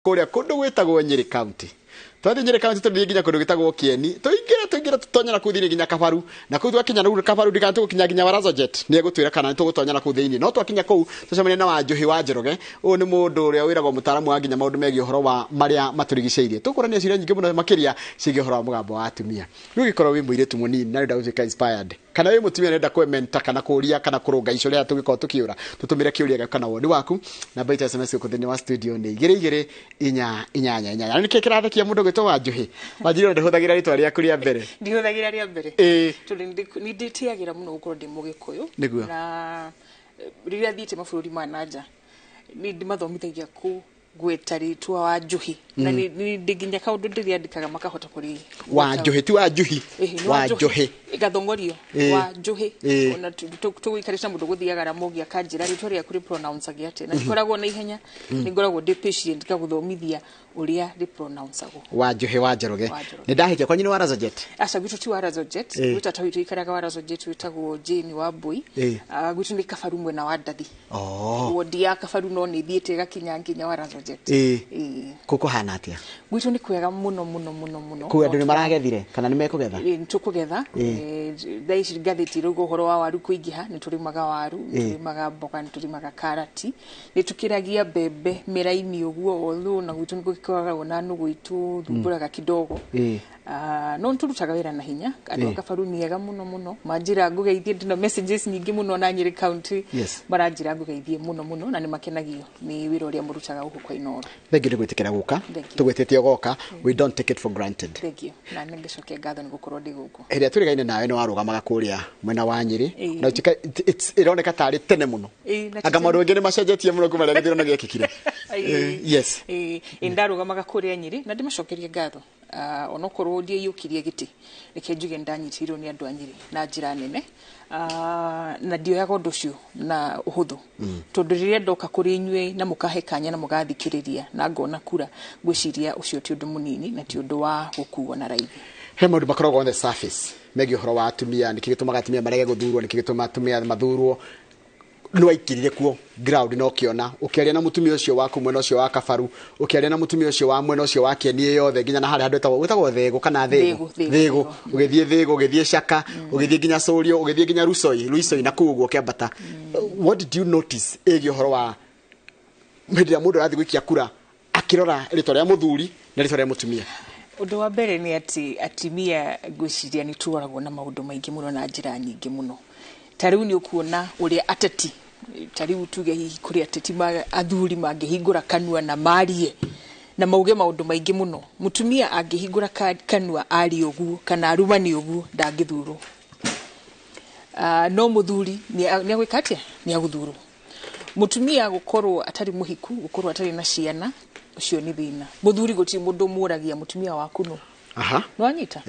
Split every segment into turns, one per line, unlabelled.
kuria kundu gwitagwo Nyeri County twathi Nyeri County tuthi nginya kundu gitagwo Kieni tuingira tutonya na kuthini nginya Kabaru na kuu twakinya na Kabaru ndikatu gukinya nginya Warazo Jet ni egutwira kana tugutonya na kuthini no twakinya kuu tucemania na Wanjuhi Njoroge uyu ni mundu uria wiragwo mutaramu wa nginya maundu megie uhoro wa maria maturigiceirie tukurania ciria nyingi muno makiria cigie uhoro wa Mũgambo wa atumia riu gikorwo wi muiritu munini na nda gutuika inspired kana wi mutumia nenda kwementa kana kuria kana kurunga ico ria tugikorwo tukiura tutumire kiuria kana woni waku na baita SMS ku thini wa studio ni 2288 ni kekirathekia mundu gwitwo Wanjuhi Wanjuhi ndihuthagira ritwa ria kuria mbere
ndihuthagira ria mbere tundi ni nditiagira muno gukorwo ndi mugikuyu na riria thiite mabũrũri ma nanja ni ndimathomithagia ku gweta ritwa Wanjuhi na ni ndiginya kaundu ndiriandikaga makahota kuri
Wanjuhi ti Wanjuhi Wanjuhi
igathongorio Wanjuhi ona tuguikarisa mundu guthiaga ramogia kanjira ritwa ria kuri pronounce agiate na ndikoragwo na ihenya ningoragwo ndi patient kaguthomithia uria ri pronounce ago
Wanjuhi Njoroge ni ndahikia kwanyu ni Warazo Jet
asa gwitu ti Warazo Jet gwita tawitu ikaraga Warazo Jet witagwo Jane wa Boy gwitu ni Kabaru mwena wa Ndathi wodi ya Kabaru no ni thiete gakinya nginya Warazo Jet
kuko hana atia
gwitu ni kwega muno
ku andu ni maragethire kana ni mekugetha
ni tukugetha thaici gatheti rugo horo wa waru kuingiha ni turimaga waru turimaga mboga ni turimaga karati ni tukiragia bebe miraini uguo othu na gwitu ni gukikaga ona nugu itu thumburaga kidogo no nturutaga wira na hinya andu Kabaru ni ega muno manjira ngugeithie ndino messages nyingi muno na Nyeri County maranjira ngugeithie muno na ni makenagio ni wira uria murutaga guku kwa Inoro
thank you gwitikira guka tugwetetie goka we don't take it for granted
thank you na ningicokia ngatho ni gukorwo ndi guku
iria turigaine nawe ni warugamaga kuria mwena wa Nyeri na ironeka tari tene muno anga maundu ngi ni macenjetie muno kuma ria ndirona giekikire yes
indarugamaga kuria Nyeri na ndimacokerie ngatho onokorwo ndie yukirie giti reke njuge ndanyitirwo ni andu a Nyeri na njira nene na ndioyaga undu cio na uhuthu tondu riria ndoka kuri inyue na mukahe kanya na mugathikiriria na ngona kura gwiciria ucio ti undu munini na ti undu wa gukuwa na raithi
he maundu makoragwo on the surface megie uhoro wa atumia nikigitumaga atumia marege guthurwo nikigituma atumia mathurwo no aikirire kuo ground no kiona ukiaria na mutumia ucio waku mwena ucio wa Kabaru ukiaria na mutumia ucio wa mwena ucio wa Kieni yothe nginya na hari handu etagwo thego kana thego ugithie thego ugithie Shaka ugithie nginya Sorio ugithie nginya Ruisoi na kuguo kiambata what did you notice egi horo wa media mundu arathi gwikia kura akirora ritwa ria muthuri na ritwa ria mutumia
undu wa mbere ni ati atimia gwiciria ni tuoragwo na maundu maingi muno na njira nyingi muno tariu ni ukuona uria ateti tariu tuge hihi kuri ateti athuri mangihingura kanua na marie na mauge maundu maingi muno mutumia angihingura kanua ari uguo kana arumani uguo ndangithurwo no muthuri ni agwikatia ni aguthurwo mutumia gukorwo atari muhiku gukorwo atari na ciana ucio ni thina muthuri guti mundu muragia mutumia waku no no anyita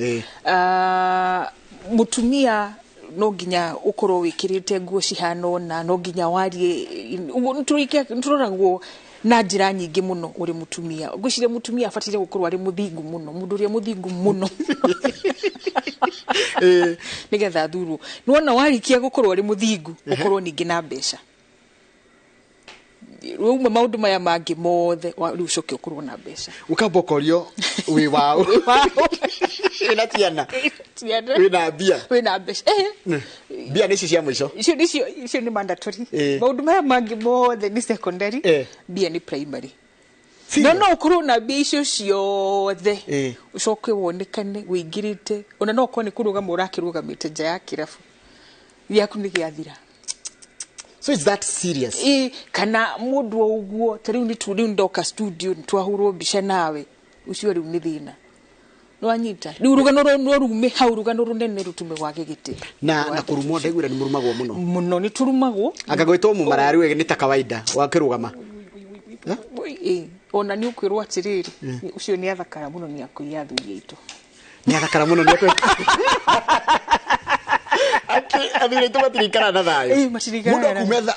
mutumia no nginya ukorwo wikirite nguo cihano na no nginya warie nturoragwo na njira nyingi muno uri mutumia ngwicire mutumia afatire gukorwo ari muthingu muno mundu uri muthingu muno nigetha thuru nuona warikia gukorwo ari muthingu ukorwo ningi na mbeca uma maundu maya mangi mothe riu coke ukorwo na mbeca
ukabokorio wi wao ina tiana wina bia bia nisi cia mwisho
icio ni mandatory maundu maya mangi mothe ni secondary bia ni primary no ukorwo na bia icio ciothe ucoke wonekane wingirite ona no kone kuruga murakirugamite nja ya kirabu yaku ni giathira
so it's that serious
kana mundu uguo tariu ni turi ndoka studio twahurwo mbica nawe ucio riu ni thina no anyita riu rugano no rume hau rugano runene rutume gwake giti
na kurumwo ndaigwira ni murumagwo
muno ni turumagwo
agagwitwo mu marari ni ta kawaida wakirugama
ona ni ukwirwo atiriri ucio ni athakara muno ni akuya thuri itu
ni athakara muno ni akuya athuri itu matirikana na thayo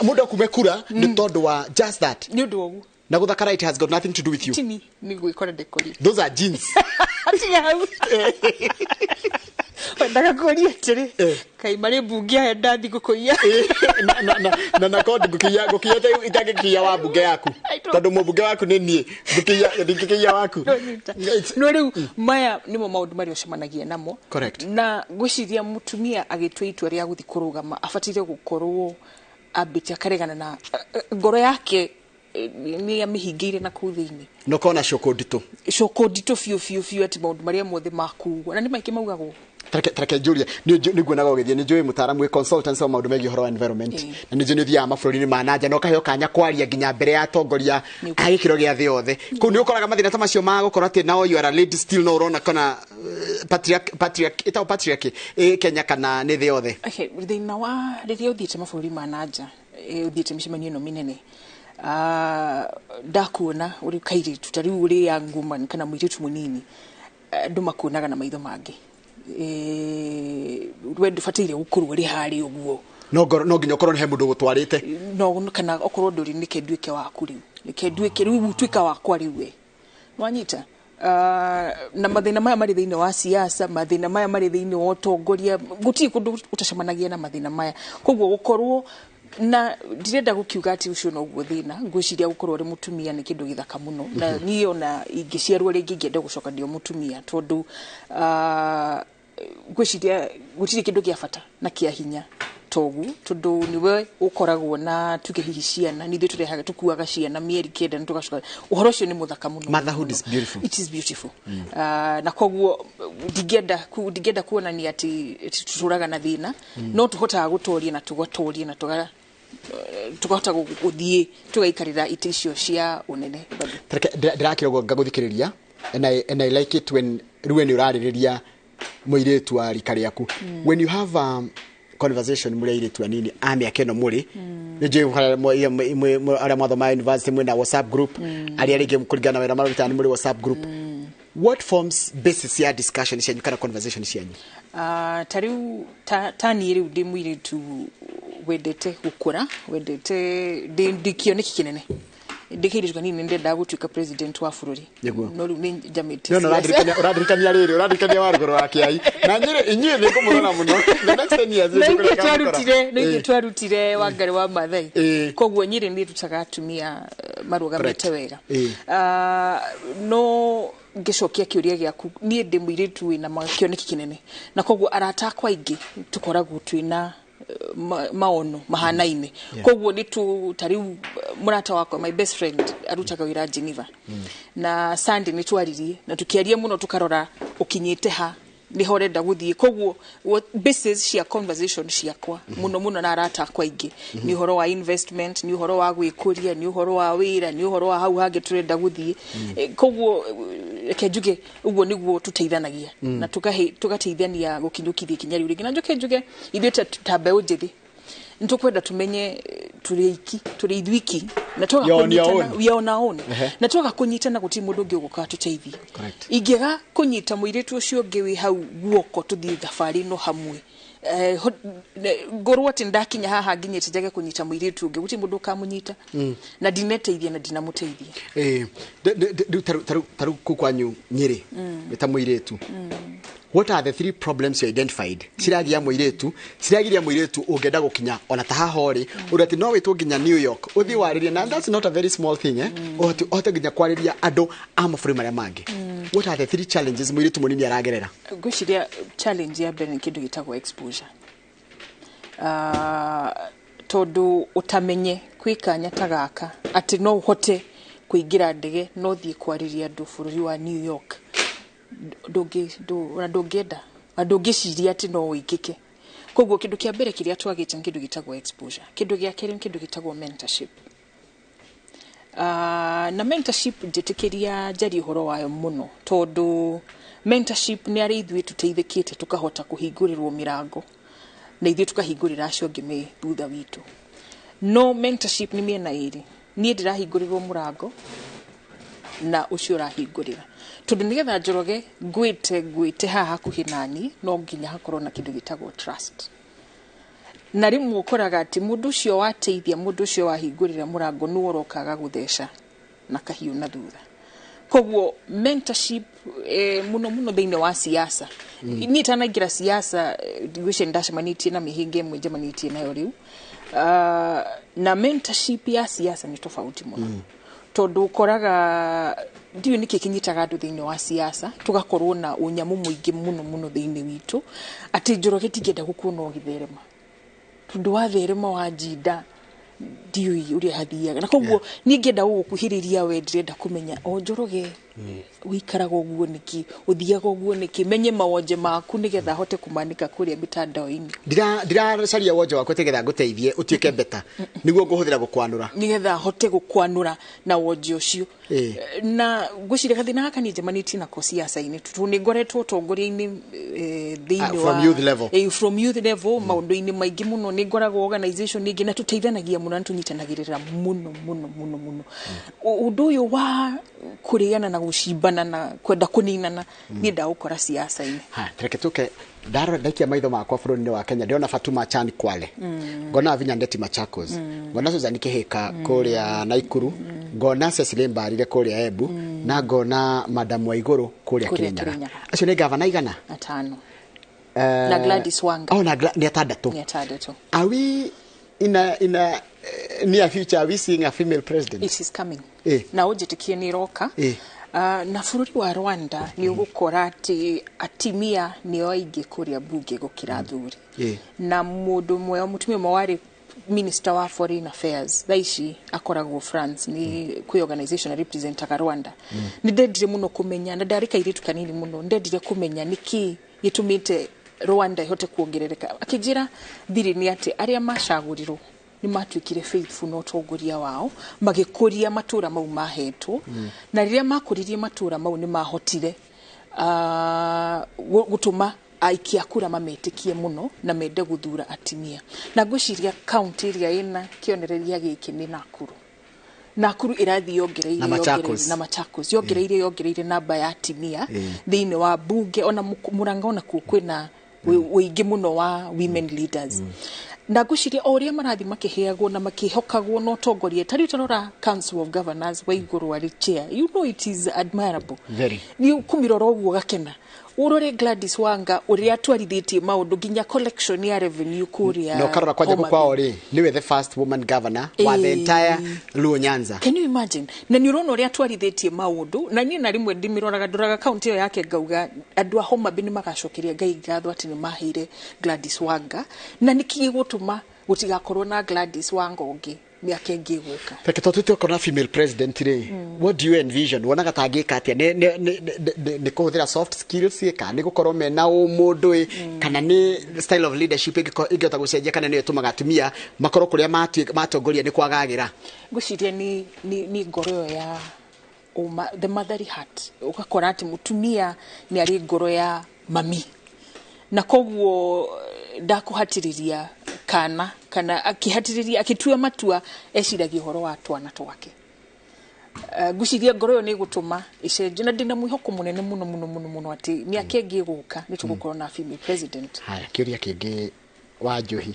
mundu kumekura ni tondu wa just that
ni undu ogu
na guthakara it has got nothing to do with you
ni gwikora dekori
those are genes
kwendaga kuria tiri kai mari bunge aya ndathi gukuia
na kodi gukia itagikia wa bunge yaku tondu mubunge waku ni nie gukia waku
no riu maya nimo maundu mari ocemanagia namo na gwiciria mutumia agitwa itua ria guthi kurugama afatire gukorwo ambite akaregana na ngoro yake ni amihingire na kuthini
no kona shokoditu
fiu ati maundu maria mothe makuwa na ni maiki maugagwo
Tareke Julia niguo nago githie ni njui mutaramu we consultants wa maundu megi horo wa environment na ni njui thia mafururi ni manaja no kaheo kanya kwaria ginya mbere ya tongoria agikiro gia thi othe ku ni ukoraga mathina ta macio ma gukora ati now you are a lady still no urona kana patriarchy Kenya kana ni thi othe
thina wa riria uthiite mafururi manaja uthiite micemanio no minene ndakuona uri kairi tutariu uri ya nguma kana mwiritu munini ndumakuonaga na maitho mangi wende fatire gukuru uri hari uguo
no nginya korwo ni he mundu gutwarite
no kana okorwo nduri nikenduike waku riu nikenduike riu twika wakwa riu we nwanyita na mathina maya mari thiini wa siasa mathina maya mari thiini wa utongoria guti kundu utacemanagia na mathina maya koguo gukorwo na ndirenda gukiuga ati ucio no guo thina ngwiciria gukorwo ri mutumia ni kindu githaka muno na ni ona ingiciarwo ringi ngende gucoka ndio mutumia tondu ngwiciria gutiri kindu gia bata na kia hinya togu tondu niwe ukoragwo na tukihihi ciana ni thithu rehaga tukuaga ciana mieri kenda ni tugacoka uhoro ucio ni muthaka muno
motherhood is beautiful
it is beautiful na koguo ndigenda kuona ni ati tuturaga na thina no tuhotaga gutoria na tugatoria na tukahota guthie tugaikarira ite icio cia unene
ndirakiragwo ngaguthikiriria and I like it when ruweni urariria muiretu wa rikariaku when you have conversation muiretu anini amiaka ino muri nije ara mathoma university mwena WhatsApp group ari ringi kurigana wera marutani muri WhatsApp group what forms basis ya discussion cianyu kana conversation cianyu
tariu tani riu ndi muiretu wendete gukura wendete ndikio niki kinene ndikirirwa nini ndenda gutuika president wa bururi no riu ni jamete
no uradirikania riri uradirikania warugoro wake ai na nyire inyuĩ ni kumurona muno the next 10 years
ni twarutire Wangari wa Maathai koguo nyire ni tutaga atumia marugamite wega no ngicokia kiuria giaku ni ndi muiritu wina makioneki kinene na koguo arata kwa ingi tukoragwo twina maono mahanaine koguo ni tu tariu murata wako my best friend arutaga wira Geneva na Sunday ni twaririe na tukiaria muno tukarora ukinyite ha ni horenda guthie koguo basis cia conversation ciakwa muno na arata kwa ingi ni uhoro wa investment ni uhoro wa gwikuria ni uhoro wa wira ni uhoro wa hau hage turenda guthie koguo kenjuge uguo niguo tuteithanagia na tugateithania gukinyukithia kinyari uri na njuge ithuĩ tambe unjithi ntukwenda tumenye turi ithwiki na toga kunyitana we on our own na toga kunyitana guti mundu ungi uguka tuteithie ingega kunyita muiritu ucio ungi wi hau guoko tuthii thabari no hamwe ngorwo ati ndakinya haha nginyite njage kunyita muiritu ungi guti mundu kamunyita na dineteithia na dinamuteithia
taru kukwanyu nyiri eta muiritu what are the 3 problems you identified siragia muiritu ungenda gukinya ona ta hahori urati no witu nginya New York uthi waririe na that's not a very small thing ote nginya kwariria andu amafuri maria mangi what are the 3 challenges muiritu munini aragerera
gwiciria challenge ya mbere ni kindu gitagwo exposure tondu utamenye kwikanya tagaka ati no uhote kuingira ndege no thie kwariria andu bururi wa New York ndungiciria ati no wikike koguo kindu kia mbere kiria twagite kindu gitagwo exposure kindu gia keri kindu gitagwo mentorship na mentorship njitikiria njari horo wayo muno tondu mentorship ni ari ithuĩ tuteithikite tukahota kuhingurirwo mirango na ithuĩ tukahingurira acio ngi me thutha witu no mentorship ni miena iri nie ndirahingurirwo murango na ucio rahingurira tondu nigetha Njoroge gwite haha kuhinani no nginya hakorwo na kindu gitagwo trust na rimwe ukoraga ati mundu ucio wateithia mundu ucio wahingurira murango nu orokaga gutheca na kahiu na thutha koguo mentorship muno thiini wa siasa ni tanagira siasa gwishe ndashimanitie na mihinge mwe jamanitie nayo riu na mentorship ya siasa ni tofauti muno tondu koraga ndiyo niki kinyitaga andu thiini wa siasa tugakorwo na unyamu muingi muno thiini witu ati Njoroge tigenda gukuona ugitherema tondu wa therema wa jinda ndiyo uri hathiaga na koguo ni ngenda gukuhiriria we ndirenda kumenya o Njoroge wikaraga uguo niki uthiaga uguo niki menye mawonje maku nigetha hote kumanika kuria mitandao-ini
ndira caria wonje wakwa tigetha nguteithie utuike beta niguo nguhuthira gukwanura
nigetha hote gukwanura na wonje ucio na gucire gathina gaka ni jamaniti na ko siasa-ini tu ni ngoretwo tongoria-ini thiini wa from youth level maundu-ini maingi muno ni ngoragwo organization ningi na tuteithanagia muno na tunyitanagirira muno undu uyu wa kuriana na gushibana na kwenda kuninana ni ndaukora siasa-ini
reke tuke ndaro ndakia maitho makwa buruni wa Kenya ndiona Fatuma Chan Kwale ngona Vinya Ndeti Machakos ngona Susan Kihika kuria Naikuru ngona Cecily Mbarire kuria Embu na ngona Madam Waiguru kuria Kirinyaga acio ni gavana igana
5 na Gladys Wanga
ni atandatu awi ina near future we seeing a female president.
It is coming na ujitikie ni roka na bururi wa Rwanda ni ugukora ati atumia ni oingi kuria bunge gukira athuri na mundu mwe mutumia mwari minister wa foreign affairs thaici akoragwo France ni kwi organization representaga Rwanda ni ndendire muno kumenya na ndarika iritu kanini muno ndendire kumenya niki gitumite Rwanda ihote kuongerereka akijira thiri ni ati aria macagurirwo ni matuikire faithful no tongoria wao magikuria matura mau mahetwo na riria makuririe matura mau ni mahotire gutuma aikia kura mametikie muno na mende guthura atumia na ngwiciria county iria ina kionereria giki ni Nakuru irathi yongereire na Machakos yongereire namba ya atumia thiini wa bunge ona Murang'a ona kwina wingi muno wa women leaders na ngwiciria oria marathi makiheagwo na makihokagwo no tongoria tari utarora Council of Governors wa iguru ari chair you know it is admirable
very
ni kumirora uguo gakena urore Gladys Wanga uria atwarithitie maundu ginya collection ya revenue kuria
no karora kwanja kwa ri niwe the first woman governor wa the entire Luo Nyanza.
Can you imagine na ni urona uria atwarithitie maundu na ni na rimwe ndimiroraga ndoraga county yo yake ngauga andu a Homa Bay ni magacokeria ngai ngatho ati ni mahire Gladys Wanga na niki gutuma gutigakorwo na Gladys Wanga ungi miaka ingi guka
reke tutuite korona female president ri what do you envision wona gatangika atia ni kuhuthira soft skills ka ni gukorwo mena umundu kana ni style of leadership ingota gucenjia kana ni tumaga atumia makorwo kuria matongoria ni kwagagira
guciria ni ngoro ya the motherly heart ukakora ati mutumia ni ari ngoro ya mami na koguo ndakuhatiriria kana akihatiriria akitua matua eciragia horo wa twana twake guciria ngoro yo ni gutuma icenje na ndina mwihoko munene muno ati miaka ingi guka ni tugukorwo na female president
haya kiuria kingi Wanjuhi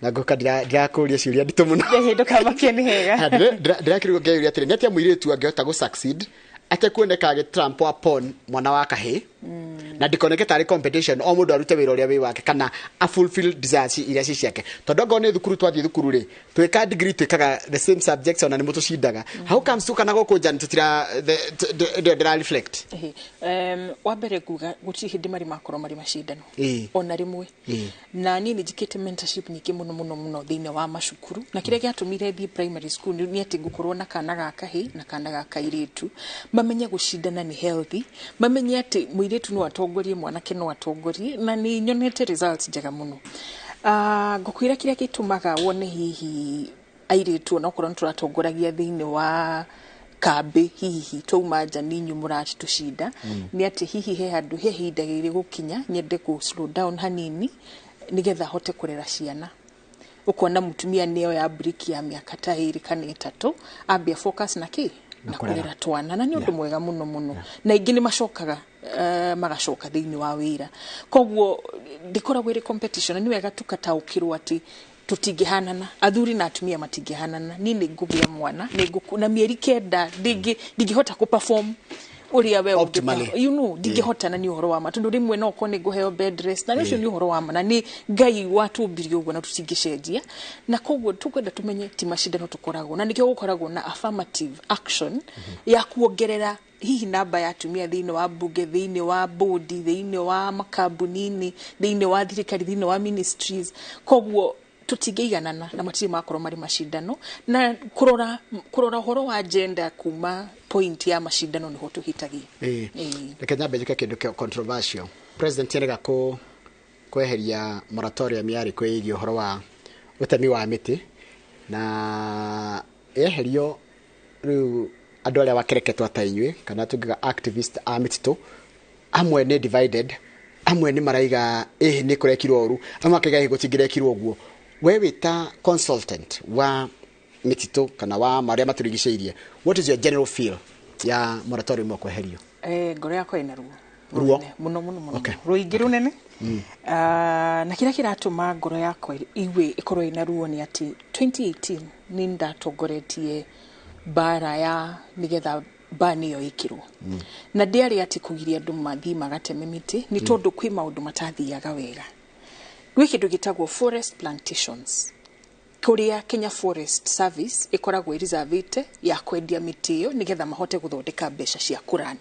na ngoka ndirakuria ciuria nditu muno
ndehindo kamakia ni hega
ndirakirugo ngeiria atiri ni atia muiritu angehota gu succeed ate kuoneka ge Trump upon mwana wa kahe na ndikoneke tari competition o mundu arute wira uria wi wake kana a fulfill desires iria ciake tondu ngone thukuru twathi thukuru ri tweka degree twekaga the same subjects ona ni mutu cindaga how comes to kana goko jan tutira the reflect
wa mbere kuga guti hindi mari makoro mari macindano ona rimwe na ni njikite mentorship nyingi muno thiini wa macukuru na kiria giatumire thi primary school ni ati ngukorwo na kana ga kahe na kana ga kairitu mamenye gucindana ni healthy mamenye ati muiritu no atongorie mwanake no atongorie na ni nyonete results njega muno ngukwira kiria gitumaga wone hihi airitu na okorwo turatongoragia thiini wa kambi hihi twauma nja ninyu murati tucinda ni ati hihi he handu he hindagire gukinya nyende ku slow down hanini nigetha hote kurera ciana ukona mutumia niyo ya break ya miaka ta 2 kana 3 ambia focus na ki na kurera twana na ni undu mwega muno na ingi ni macokaga magacoka thiini wa wira koguo ndikoragwo iri competition ni wega tukataukirwo ati tutingihanana athuri na atumia matingihanana ni ngubia mwana ni na mieri kenda ndingihota ku perform uria we
optimally
ndingehota na ni uhoro wa ma tondu rimwe no ko ni guheo bed rest na nicio ni uhoro wa ma na ni ngai watumbiri uguo na tutingicenjia na koguo tukwenda tumenye ti macindano tukoragwo na nikio gukoragwo na affirmative action ya kuongerera hihi namba ya atumia thiini wa bunge thiini wa bodi thiini wa makambuni thiini wa thirikari thiini wa ministries koguo tutingeiganana na matiri makoro mari macindano na kurora horo wa agenda kuma point ya macindano ni hotu hitagi
reke nyambe njike kindu kio controversial president yerega kweheria moratorium yari kweigio horo wa utemi wa miti na eherio riu andu aria wakereketwo ta inywe kana tungiga activist a mititu amwe ni divided amwe ni maraiga ni kurekirwo uru amwe akiga gutingirekirwo guo we wita consultant wa mititu kana wa maria maturigiceirie what is your general feel ya moratorium kweherio
ngoro yakwa ina ruo muno
okay.
Ruingiru nene na kira kiratuma ngoro yakwa iwe ikorwo ina ruo ni ati 2018 ni ndatongoretie bara ya nigetha bani yo ikirwo na ndiari ati kugiria andu mathi magateme miti ni tondu kwi maundu matathiaga wega gwi kindu gitagwo forest plantations kuria Kenya Forest Service ikoragwo reservate ya kwendia miti iyo nigetha mahote guthondeka mbeca cia kurani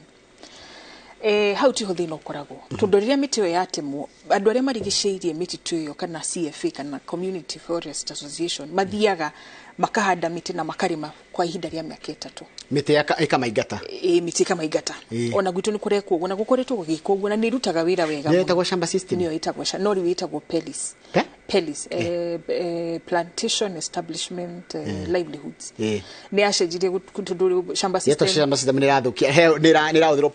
how tiho thino koragwo tundoria miti yo yatemwo andu aria marigiceirie miti tuyo kana CFA kana Community Forest Association mathiaga makahanda miti na makarima kwa ihinda ria miaka 3
miti ikamaingata
miti ikamaingata ona gwitu ni kurekwo gona gukoretwo gugikwo na ni rutaga wira wega
ni etagwo shamba system
ni etagwo no ri witagwo Pelis plantation establishment livelihoods ni ashejirie kutundu shamba system
shamba system ni rathukia ni rahuthirwo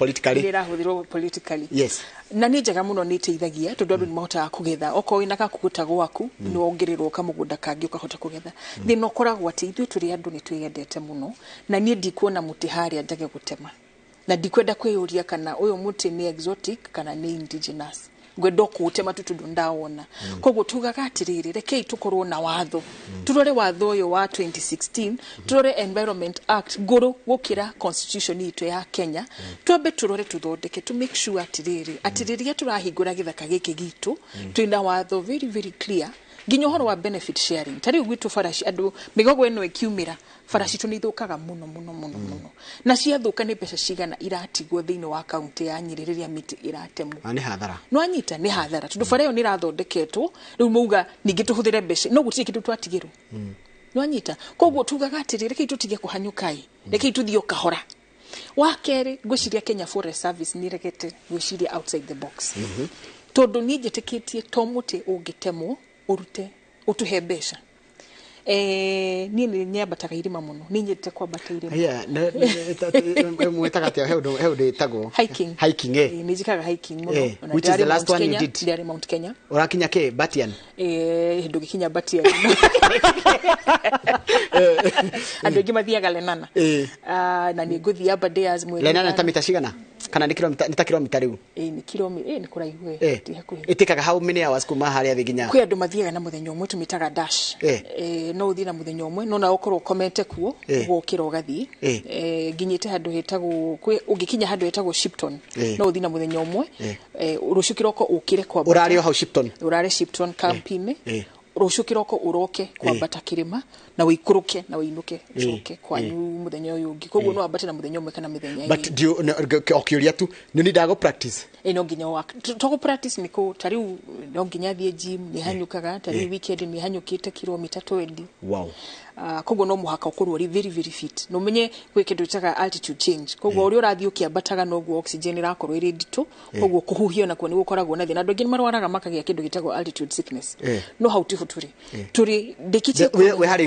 politically
yes na ni njega muno ni teithagia tondu andu ni mahotaga kugetha oko ina kakuguta gwaku ni wongererwo kamugunda kangi ukahota kugetha thino koragwo ati ithu turi andu ni twiyendete muno na ni ndikuona muti haria njage gutema na ndikwenda kwiyuria kana uyu muti ni exotic kana ni indigenous ngwenda kuutema tutundu ndawona koguo tugaga atiriri rekei tukorwo na watho turore watho uyu wa 2016 turore Environment Act guru gukira constitution itu ya Kenya twambe turore tuthondeke to make sure atiriri turahingura githaka giki gitu twina watho very very clear nginya horo wa benefit sharing tari gwitu farashi andu migogo eno ekiumira farashi tunithukaga muno na ciathuka ni mbeca cigana iratigwo thiini wa county ya Nyeri miti iratemwo
ni hathara
no anyita ni hathara tundu farayo ni rathondeketwo riu muuga ningi tuhuthire mbeca no gutie kindu twatigirwo no anyita koguo tugaga atirire rekei tutige kuhanyukai rekei tuthio kahora wakeri ngwiciria Kenya Forest Service ni regete gwiciria outside the box tondu ni njetikitie to muti ungitemwo urute utuhe mbeca ni nyambataga irima muno ni nyete kwambata irima
mwetaga tia heude tago hiking
ni njikaga hiking muno
which is the last one you did
there Mount Kenya
urakinya ke Batian
hindu gikinya Batian andu ingi mathiaga Lenana na ni nguthia Aberdares mweri
Lenana ta mita cigana kana ni kilomita riu
ni kilomita ni kuraihu ti hakuhi
itikaga how many hours kuma haria thiginya
kwi andu mathiaga na muthenya umwe tumitaga dash no uthi na muthenya umwe no na ukorwo komete kuo gukira ugathi nginyite handu hetagwo ungikinya handu hetagwo Shipton no uthi na muthenya umwe rucukiroko ukire kwa
urari ho Shipton
urari Shipton campine rucukiroko uroke kwambata kirima na wikuruke na winuke ucoke kwanyu muthenya uyu ungi koguo no ambate na muthenya umwe kana mithenya
but do okiuria tu ni ndago practice
no nginya wa to practice niko tariu no nginya thie gym ni hanyukaga tari weekend ni hanyukite kilomita 20
wow
koguo no muhaka ukorwo ri very very fit no menye gwikindu chaga altitude change koguo uri urathio kiambataga no guo oxygen irakorwo iri nditu koguo kuhuhia na kuo ni gukoragwo na thina andu angi marwaraga makagia kindu gitagwo altitude sickness no how turi ndikitie
we hari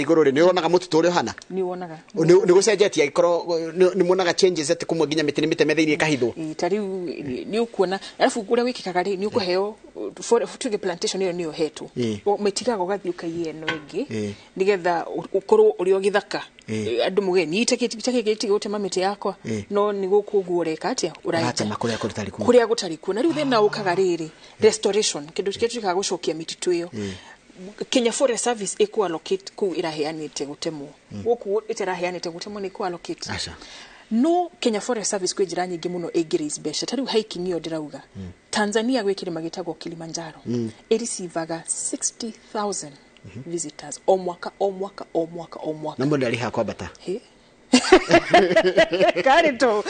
iguru ri ni wonaga mututu uri hana
ni wonaga
ni gucenjetia ikoro ni muonaga changes ati kumwe nginya miti ni miteme thiini kahitho
tari ni ukuona alafu kuria wikikaga ri ni ukuheo tuge plantation iyo ni uhetu metigaga ugathiuka yeno ingi nigetha ukorwo uri ogithaka andu mugeni iteketi gutema miti yakwa no ni gukuguoreka atia uraita kuria gutari kuo na riu thina ukaga riri restoration kindu kikaga gucokia miti tuyo Kenya Forest Service equal allocate ku iraheanite gutemwo guku itiraheanite gutemwo ni ku allocate no Kenya Forest Service kwä njĩra nyingĩ mũno ĩngĩraise mbeca ta rĩu hiking ĩyo ndĩrauga Tanzania gwĩ kĩrĩma gĩtagwo Kilimanjaro ĩriceivaga 60,000 visitors o mwaka
na mũndũ arĩha kwambata
Karito.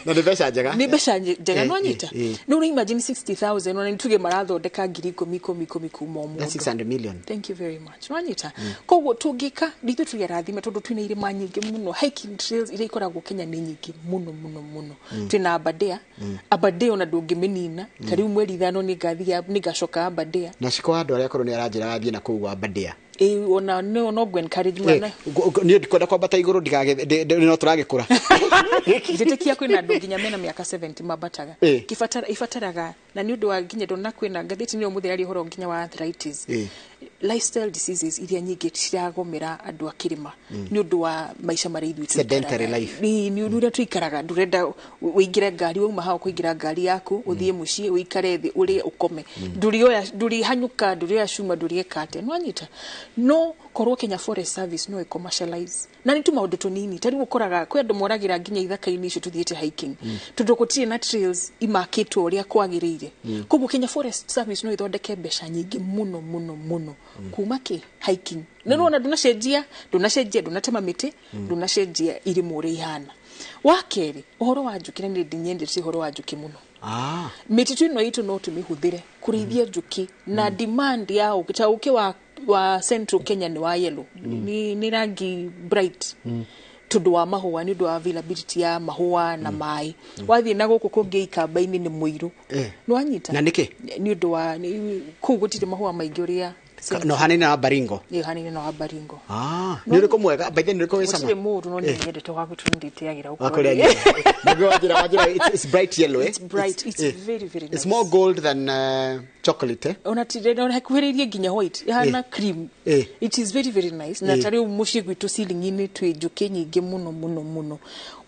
Na ni besha njega.
Ni besha njega no nyita. No imagine 60,000 na nituge marathondeka ngiri 10 kuma omundu.
That's 600 million.
Thank you very much. No nyita. Koguo tungika ndithu tuyarathime tondu twina irima nyingi muno hiking trails ire ikoragwo Kenya ni nyingi muno. Twina Aberdare ona ndungimenina. Kariu mweri 5 ni ngathia ni gacoka Aberdare.
Na ciko andu aria korwo ni aranjira gathie na kuwa Aberdare.
Ona no go encourage mwana
ni ndikwenda kwambata iguru ndigage no turagikura
itetekia kwina andu nginya mena miaka 70 mabataga ifataraga na ni undu wa nginya ndona kwina ngathiti ni umuthi ari horo nginya wa arthritis lifestyle diseases iria nyingi ciragomera andu akirima ni undu wa maisha mari ithu
sedentary life
ni undu tuikaraga ndurenda uingire ngari wauma hao kuingira ngari yaku uthie mucii uikare thi uri ukome nduri hanyuka nduri ashuma nduri ekate no anyita no korwo Kenya Forest Service no commercialize na ni tu maundu tunini tari gukoraga kwe andu moragira nginya ithaka-ini icio tuthiete hiking tudokotire na trails imakitwo uria kwagirire koguo Kenya Forest Service no ithondeke mbeca nyingi muno kuma hiking na no ndunacejia miti ndunacejia irimu uri ihana wakeri uhoro wa njuki ni ndinyendete uhoro wa njuki muno mititu ino itu no tumihuthire kurithia njuki na demand yao kitauke wa Central Kenya ni wa yellow ni rangi bright tundu wa mahua ni undu wa availability ya mahua na mai wathie na guku kungi ikamba-ini ni muiru no anyita
na niki
ni undu wa kugutire mahua maingi uria
no hanene na Baringo
ni hanene na Baringo
ni uri kumwega by the ni uri kuwisama
usire mundu no nyende to wakutundite yagira uko
wajira it's bright yellow
it's bright it's very nice
it's more gold than chocolate
ona tire no hakuheririe ginya white hana cream it is very nice na tari umushi gwitu ceiling-ini twijuke nyingi muno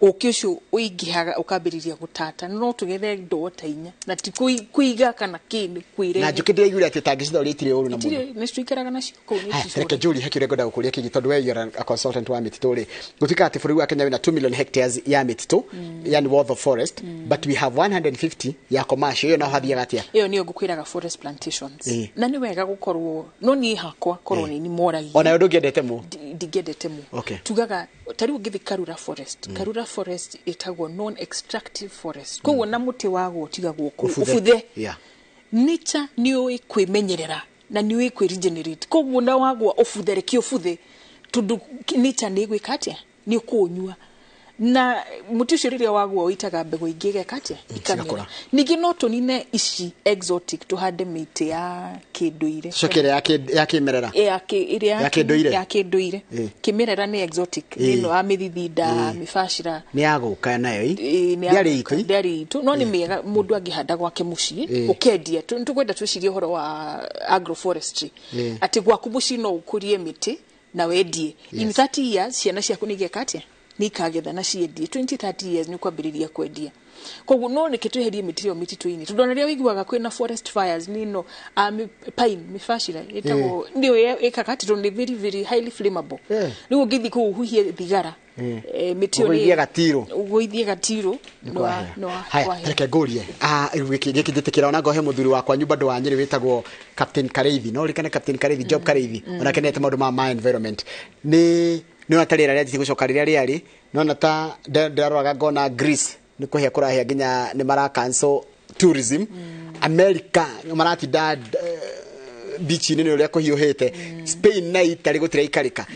ukisho uigihaga ukambiriria gutata no tugethe ndota inya na ti kuiga kana kini kwire
na njuki ndigure ati tangicitha uri itire uru na muno
ni tuikaraga na ciko ni
reke Julie hakire ngoda gukuria kigi tondu we you're a consultant wa mititu ri gutika ati buri wa Kenya wina 2 million hectares ya mititu yani worth of forest but we have 150 ya commercial yo na hathia gatia
iyo niyo gukwiraga forest plantations na ni wega gukorwo no ni hakwa korwo ni moragi
ona yo ndugiendete mu
ndigendete mu tugaga tari ugithi Karura forest itagwo non extractive forest koguo na muti wago tigagwo ufuthe nature ni oi kwimenyerera na ni oi kwiregenerate koguo na wago ufuthereki ufuthe tundu nature ni gwikatia ni kunyua na muti ucio riria waguo uitaga mbegu ingige katia ikamera ningi no tunine ici exotic tuhande miti ya kinduire
cokere ya kimerera
ya kinduire kimerera ni exotic nino amithithinda mifashira
ni yaguka nayo
ndari itu no ni mega mundu angihanda gwake mucii ukendia tukwenda twicirie horo wa agroforestry ati gwaku mucii no ukurie miti na wendie in 30 years ciana ciaku nigie katia ni kagetha na ciendie 20-30 years ni kwambiriria kwendia koguo no ni kitweherie mitirio mititu-ini tundonaria wiguaga kwina forest fires nino pine mifashira itago ndio ikakati to ni very highly flammable nigo githi ku huhie thigara mitirio ugoithie gatiro no
haya reke ngorie gikindikira ona ngohe muthuri wakwa nyumba ndo wa Nyeri witagwo Captain Kareithi no rikane Captain Kareithi Job Kareithi ona kenete maundu ma environment ni atarira ria gucoka riria riari nona ta ndaroraga ngona Greece ni kuhia kurahia nginya ni mara cancel tourism America maratinda beach ni uria kuhiuhite Spain na Italy gutira ikarika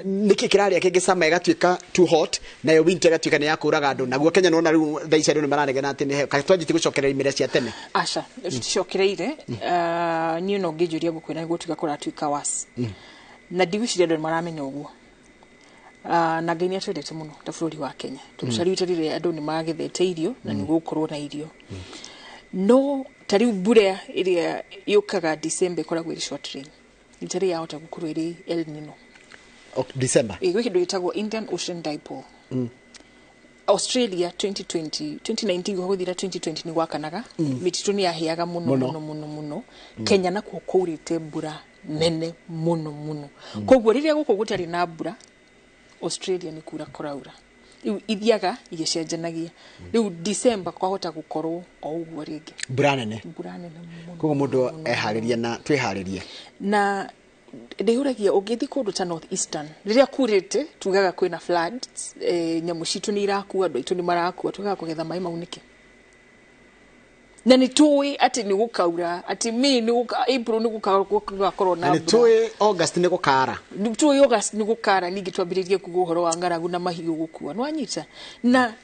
niki kiraria kingi sama igatuika too hot na yo winter igatuika ni yakuraga andu naguo Kenya nona riu thaicari ni maranegena ati ni ka twajiti gucokerera imira cia tene
aca tucokereire ni no ngijuria gukwina gutuika kuratuika wasi na ndigwiciria andu maramenya uguo na ngenia twendete muno ta bũrũri wa Kenya tũcarĩte andu ni magethete irio na ni gukorwo na irio no tari mbura iria yukaga December koragwo iri short rain itari yahota gukorwo iri El Nino
December
gwi kindu gitagwo Indian Ocean Dipole Australia 2019 guhuthira 2020 ni gwakanaga mititu ni yahiaga muno Kenya na kuurite mbura nene muno koguo riria guko gutari na mbura Australia ni kura koraura riu ithiaga igicenjanagia riu December kwahota gukorwo o uguo ringi
mbura nene koguo mundu ehariria na twiharirie
na ndihuragia ungithi kundu ta north eastern riria kurite tugaga kwina floods nyamu citu ni irakua andu aitu ni marakua tugaga kugetha mai maunike na ni tuwi ati ni gukaura ati mi ni April ni gukakorwo na
ni tuwi August ni gukara
ni tuwi August ni gukara ningi twambiririe kuga uhoro wa ngaragu na mahiu gukua no anyita na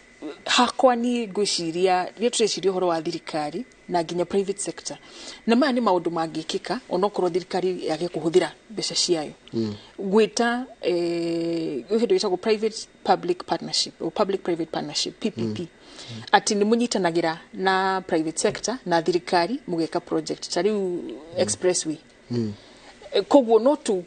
hakwa ni ngwiciria ria tureciria uhoro wa thirikari na nginya private sector na maya ni maundu mangikika onokorwo thirikari yage kuhuthira mbeca ciayo gwita hindu itagwo private public partnership or public private partnership PPP ati ni munyitanagira na private sector na thirikari mugeka project tariu expressway koguo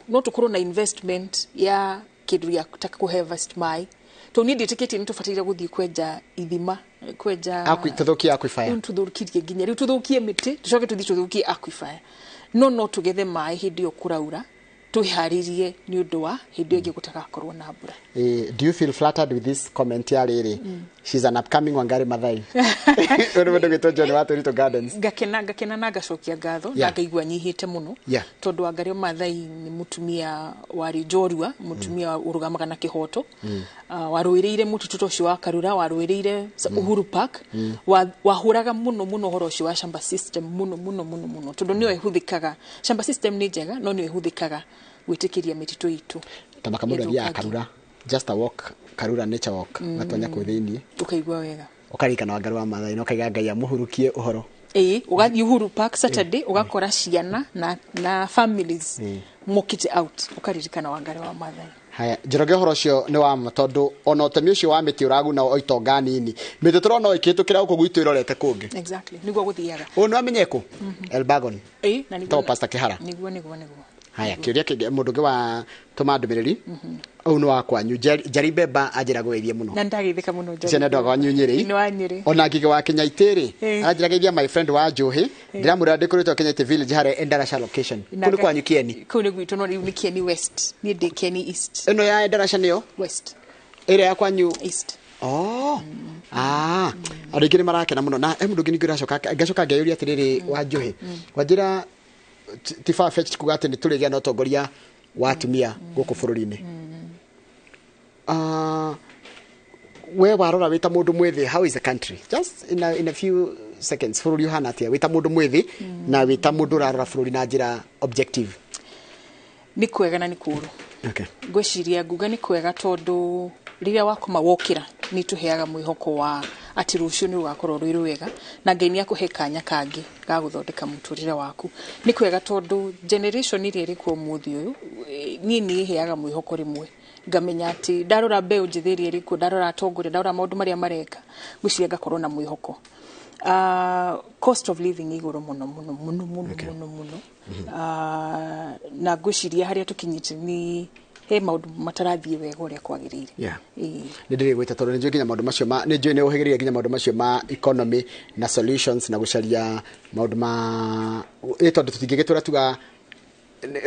no tukorwo na investment ya kindu ya kutaka ku harvest mai to ni nditikiti ni tufatira guthii kwenja ithima kwenja
tuthukia aquifer
tuthukirie nginya riu tuthukie miti tucoke tuthii tuthukie aquifer no tugethe mai hindi okuraura tuharirie ni undu wa hindi ingi gutagakorwo na mbura.
Do you feel flattered with this comment ya riri? She's an upcoming Wangari Maathai. Uri mundu gitwa John wa Torito Gardens.
Gakena na gacokia ngatho na ngaigua nyihite muno tondu Wangari Maathai ni mutumia wari njorua mutumia urugamaga na kihoto waruiriire mutituto cio wa Karura waruiriire Uhuru Park wahuraga muno horo cio wa shamba system muno tondu niyo ihuthikaga shamba system ni njega no niyo ihuthikaga gwitikiria mititu itu
tamaka mundu ya Karura just a walk Karura nature walk gatwanya ku thiini
ukaigua wega
ukarika na Wangari wa Maathai no kaiga ngai amuhurukie uhoro
ugathi Uhuru Park Saturday ugakora ciana na families mokite out ukaririkana Wangari wa Maathai.
Haya Njoroge horo cio ni wa matondu ona utemi ucio wa miti uragu na oitonga nini miti turona oikitukira uko gwitu irorete kungi
exactly niguo guthiaga
no amenyeku Elbagon
na niguo
to Pastor Kihara
niguo
haya kiuria kingi mundu ngi wa tuma ndumiriri au no wakwanyu Jaribeba ajira gweithie muno
na ndagithika muno
Jaribeba cene ndo gwanyu Nyeri
ni wa Nyeri
ona ngige wa Kenya itiri ajira geithia my friend Wanjuhi ndira murade kurito Kenya Village hare Endarasha location kuni kwanyu Kieni
kuni gwitu no ni Kieni West ni de Kieni East
eno ya Endarasha niyo
West
area ya kwanyu
East
arigire marakena muno na mundu ngi ngacoka ngeyuria atiriri Wanjuhi wajira tifa fetch kugate ni turigia no tongoria wa atumia guku bururi-ini we warora wita mundu mwithi how is the country just in a few seconds bururi uhana atia wita mundu mwithi na wita mundu rarora bururi na njira objective
ni kwega na ni kuru ngwiciria nguga ni kwega tondu riria wakoma wokira ni tuheaga mwihoko wa ati rucio ni ugakorwo rwi rwega na Ngai ni akuhe kanya kangi ga guthondeka muturire waku ni kwega tondu generation iri iri ku muthi uyu ni heaga mwihoko rimwe ngamenya ati ndarora mbeu njithiri iri ku ndarora atongore ndarora maundu maria mareka ngwiciria ngakorwo na mwihoko cost of living iguru muno na ngwiciria haria tukinyite ni maundu matarathie wega uria kwagirire
ni ndiri gwita tondu njui nginya maundu macio ni njui ni uhigiria nginya maundu macio ma economy na solutions na gucaria maundu ma tondu tutingigitura tuga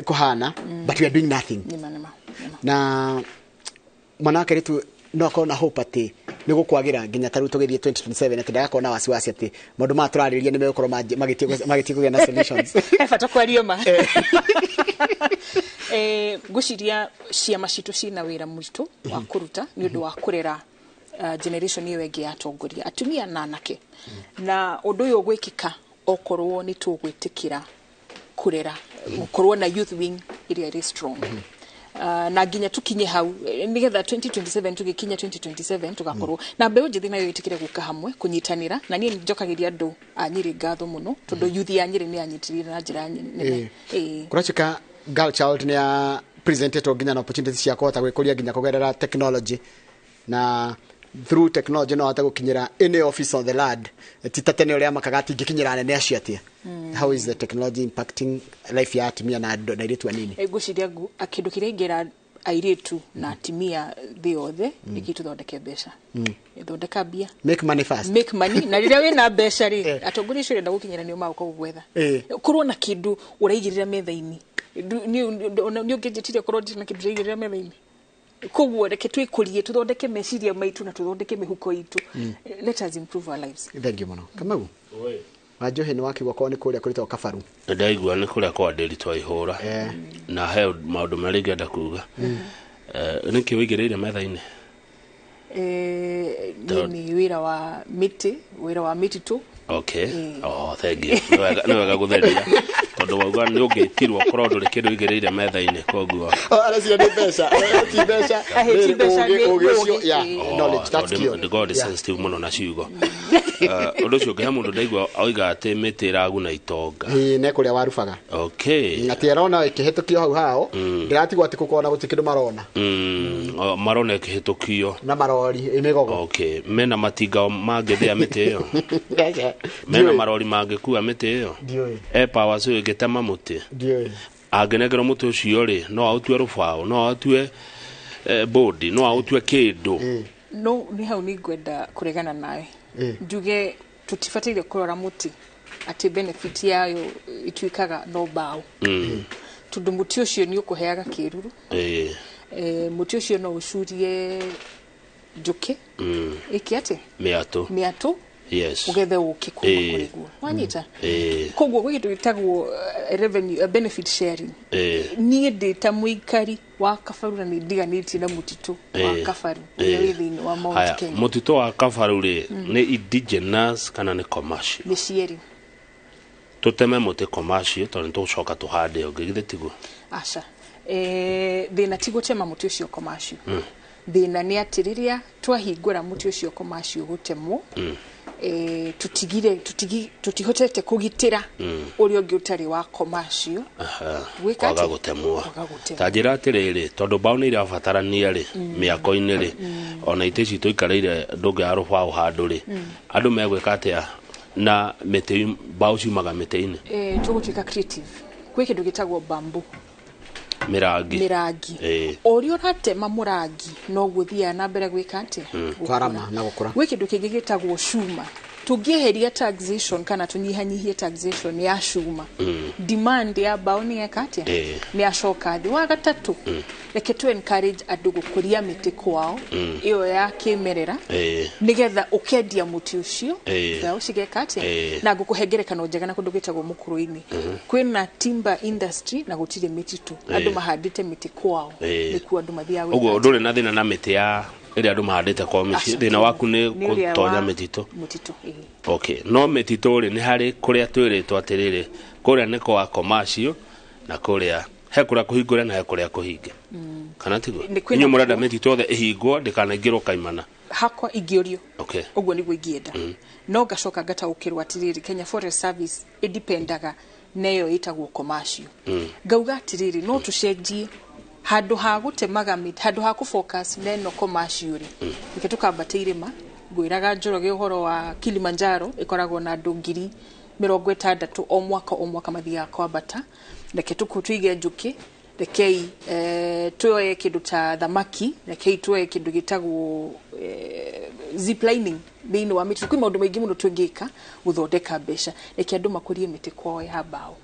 kuhana but we are doing nothing na mwanake ritu no akona hope ati ni gukwagira nginya taru tugithie 2027 ati ndagakona wasiwasi ati maundu ma turariria ni megukorwo magitie kugia na solutions
bata kwario ma guciria ciama citu cina wira muritu wa kuruta ni undu wa kurera generation iyo wengi atongoria atumia na anake na undu uyu gwikika okorwo ni tugwitikira kurera ukorwo na youth wing iri iri strong na nginya tukinye hau nigetha 2027 tugikinya 2027 tugakorwo na mbeu njithi nayo itikire guka hamwe kunyitanira na nie njokagiria andu a Nyeri ngatho muno tondu youth ya Nyeri ni anyitirire na njira nene
kurachika girl child ni a presented nginya na opportunities cia kota gwikuria nginya kugerera technology na through technology no hata gukinyira any office on the land titatene uria makagati gikinyira nene aciatia how is the technology impacting life ya atumia na iritu anini
guciria akindu kiria ingera airitu na atumia the othe ikituthondeke mbeca ithondeka bia
make money fast
make money na riria wina mbeca ri atongoria cio nda gukinyira ni umauko gwetha kurwo na kindu uraigirira metha-ini ni ungejitire kurwo na kindu uraigirira metha-ini koguo reke twikurie tuthondeke meciria maitu na tuthondeke mihuko itu. Let us improve our lives.
Thank you muno. Kamau Wanjuhi ni wakigwa kwa ni kuria kurita kabaru
ndaigua ni kuria kwa nderi twaihura na he maundu mari ngenda kuga niki wigireire metha-ini
ni wira wa miti tu.
Okay. Thank you. No wega gutheria tondu wauga ni ungitirwo korwo nduri kindu wigireire metha-ini koguo
aracia ni besha knowledge that's clear.
God is sensitive muno na ciugo undu cio ngiha mundu ndaigua oiga ati miti iraguna itonga
ne kuria warubaga.
Okay.
Ngati arona ikihitukio hau ndiratigwa ati kukona gutikindu marona
marona ikihitukio
na marori imigogo.
Okay. Mena matinga mangithia miti iyo mena marori mangikua miti iyo power cio igitema muti angenegero muti ucio ri no autue rubao no autue bodi no autue kindu
no ni hau ni ngwenda kuregana nawe njuge tutifatire kurora muti ati benefit yayo ituikaga no bao tundu muti ucio ni ukuheaga kiruru muti ucio no ucurie njuki iki ati miato
yes
ugethe ukikuma kuriguo wanyita koguo gwitu gitagwo revenue benefit sharing ni ndita muikari wa kabaru na ndiganiti na mutito wa kabaru within wa Mount Kenya.
Mutito wa kabaru ri ni indigenous kana ni commercial?
Ni sharing.
Tuteme muti commercial tondu tucoka tuhande ungigithe tiguo
aca thina tigo tema muti ucio commercial thina ni atiriria twahingura muti ucio commercial gutemwo tutihotete kugitira uri ungi utari wa commercial
waga gutemwo tajira atiriri tondu bao ni irabatarania ri miako-ini ri ona itici tuikareire ndungi aruba handu ri andu megwika atia na miti bao ciumaga miti-ini
tugutuika creative kwi kindu gitagwo bamboo
mirangi
ori uratema murangi no guthia na mbere gwika ati
kwarama na gukura
gwi kindu kingi gitagwo cuma tungieheria taxation kana tunyihanyihie taxation ya cuma demand ya baoni ya kati ni ashoka thi wa gatatu reke tu encourage andu gukuria miti kwao iyo ya kimerera nigetha ukendia muti ucio ya ucige kati na gukuhengerekana njega na kundu gitagwo mukuru-ini kwina timber industry na gutire miti tu andu mahandite miti kwao nikuo andu mathia we
uguo nduri na thina na miti ya iri andu mahandite kwa mici thina waku ni gutonya mitito okay no mitito ri ni hari kuria twiritwo atiriri kuria ni kwa commercial na kuria he kuria kuhingura na he kuria kuhinge kana tigo inyu murenda mitito othe ihingwo ndikanaingirwo kaimana
hakwa ingiorio
okay
uguo niguo ingienda no gacoka gataukirwa atiriri Kenya Forest Service idipendaga neyo itagwo commercial ngauga atiriri no tucenjie handu ha gutemaga miti handu ha ku focus neno commercial ri tukambate irima gwiraga Njoroge uhoro wa Kilimanjaro ikoragwo na andu 60 o mwaka mathia kwambata reke tuige njuki rekei tuoye kindu ta thamaki rekei tuoye kindu gitagwo ziplining thini wa miti kwi maundu maingi muno twingika guthondeka mbeca reke andu makurie miti kwao ya bao.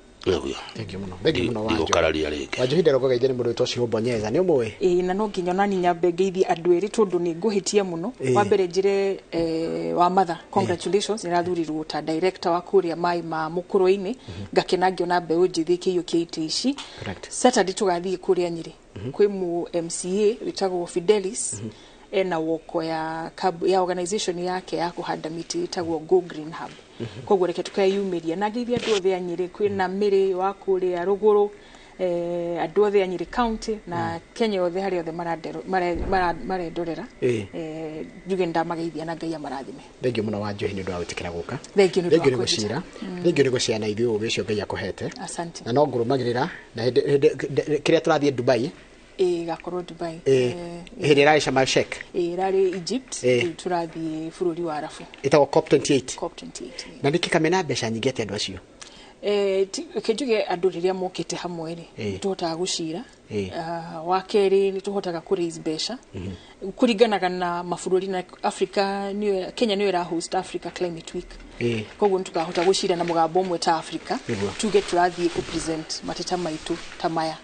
Thank you muno Wanjuhi Njoroge ijeni mundu witwa Bonyeza ni umwe
na no nginya nani nyambe ngeithi andu eri tondu ni nguhitie muno wa mbere njire wa matha congratulations nirathurirwo ta director wa kuria mai ma mukuru-ini ngakena ngiona mbeu njithi kiyo kiite ici Saturday tugathie kuria Nyeri kwi mu MCA witagwo Fidelis ena woko ya organization yake ya kuhanda miti itagwo Go Green Hub koguo reke tukayumiria na ngithia andu othe a Nyeri kwina Miri wa kuria ruguru andu othe a Nyeri county na Kenya othe hari othe marendorera njuge ndamageithia na Ngai amarathime.
Thank you muno Wanjuhi ni ndu awitikira guka
thank you
ni gucira thank you ni guciana ithuĩ ubicio Ngai akuhete
asante na
no ngurumagirira na kiria turathie Dubai
gakorwo Dubai
hiri raisha mashek
rari Egypt turathie bururi wa Arabu
itago COP28 na ndikikamena mbeca nyingi ati andu acio
kijuge andu riria mokite hamwe ri tuhotaga gucira wa keri ni tuhotaga ku raise besha kuringanaga na mabũrũri na Africa ni Kenya ni ira host Africa Climate Week koguo tukahota gucira na mugambo umwe ta Africa tuge turathie ku present mateta maitu tamaya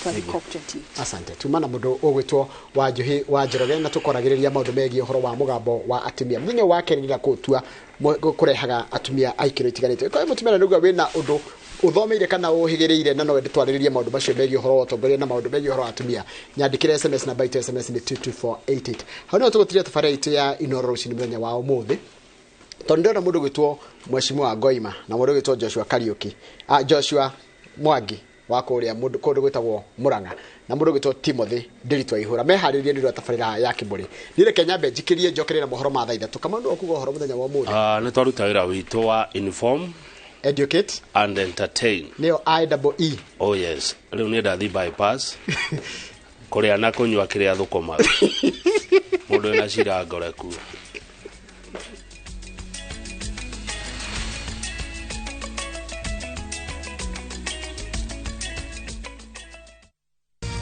twa COP28.
Asante tumana mundu ogwitwo Wanjuhi Njoroge na tukoragiriria maundu megie horo wa mugambo wa atumia mwenye wake ni la kutua kurehaga atumia aikiro itiganite kwa mutumia nduga wina undu uthomeire kana uhigireire na no wende twariririe maundu macio megie horo otongoria na maundu megie horo atumia nyandikire SMS na byte SMS ni 22488 hano tugutiria tafari itu ya inoro rucini muthenya wa umuthi tondu na mundu gwitwo Mheshimiwa Goima na mundu gwitwo Joshua Kariuki Joshua Mwangi wa kuria mundu kundu gwitagwo Muranga na mundu gwitwo Timothy Ndiritwa Ihura meharirie ni tafarira ya Kiburi nire Kenya be jikirie njokerera mohoro ma thaitha tukamandu okugo horo muthenya wa umuthi
ni twaruta wira witu wa inform,
educate
and entertain.
Neo IEE.
Oh yes. Riu ni ndathi bypass. Kuria na kunywa kiria thukuma. Mundu na cira ngoreku.